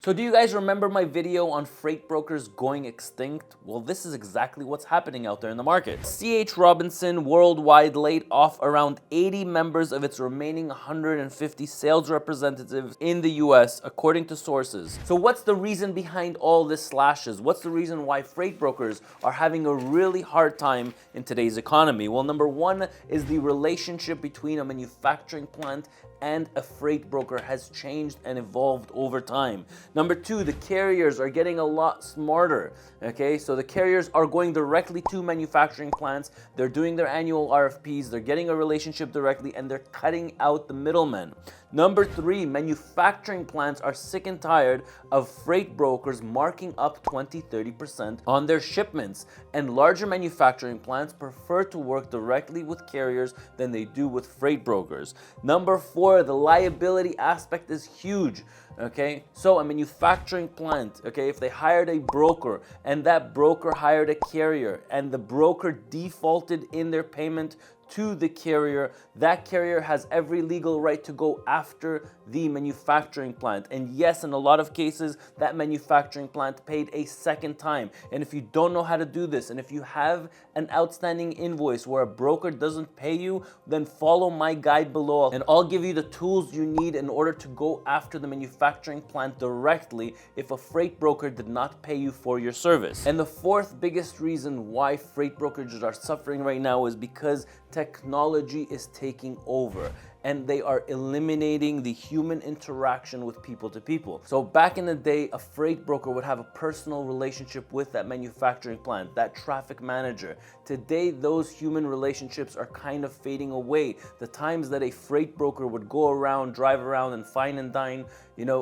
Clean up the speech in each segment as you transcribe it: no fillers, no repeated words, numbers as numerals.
So do you guys remember my video on freight brokers going extinct? Well, this is exactly what's happening out there in the market. C.H. Robinson worldwide laid off around 80 members of its remaining 150 sales representatives in the US, according to sources. So what's the reason behind all this slashes? What's the reason why freight brokers are having a really hard time in today's economy? Well, number one is the relationship between a manufacturing plant and a freight broker has changed and evolved over time. Number two, the carriers are getting a lot smarter. Okay, so the carriers are going directly to manufacturing plants. They're doing their annual RFPs. They're getting a relationship directly, and they're cutting out the middlemen. Number three, manufacturing plants are sick and tired of freight brokers marking up 20-30% on their shipments, and larger manufacturing plants prefer to work directly with carriers than they do with freight brokers. Number four, the liability aspect is huge. Okay, so a manufacturing plant, okay, if they hired a broker and that broker hired a carrier and the broker defaulted in their payment to the carrier, that carrier has every legal right to go after the manufacturing plant. And yes, in a lot of cases, that manufacturing plant paid a second time. And if you don't know how to do this, and if you have an outstanding invoice where a broker doesn't pay you, then follow my guide below and I'll give you the tools you need in order to go after the manufacturing plant directly if a freight broker did not pay you for your service. And the fourth biggest reason why freight brokerages are suffering right now is because technology is taking over and they are eliminating the human interaction with people to people. So back in the day, a freight broker would have a personal relationship with that manufacturing plant, that traffic manager. Today, those human relationships are kind of fading away. The times that a freight broker would go around, drive around and fine and dine,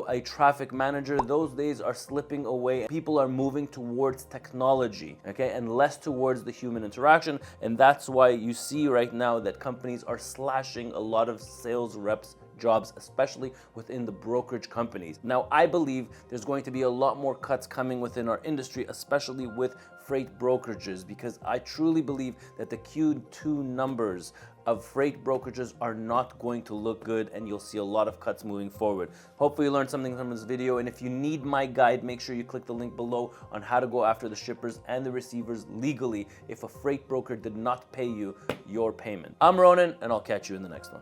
a traffic manager, those days are slipping away. People are moving towards technology, okay, and less towards the human interaction. And that's why you see right now that companies are slashing a lot of sales reps jobs, especially within the brokerage companies. Now, I believe there's going to be a lot more cuts coming within our industry, especially with freight brokerages, because I truly believe that the Q2 numbers of freight brokerages are not going to look good, and you'll see a lot of cuts moving forward. Hopefully you learned something from this video, and if you need my guide, make sure you click the link below on how to go after the shippers and the receivers legally if a freight broker did not pay you your payment. I'm Ronan, and I'll catch you in the next one.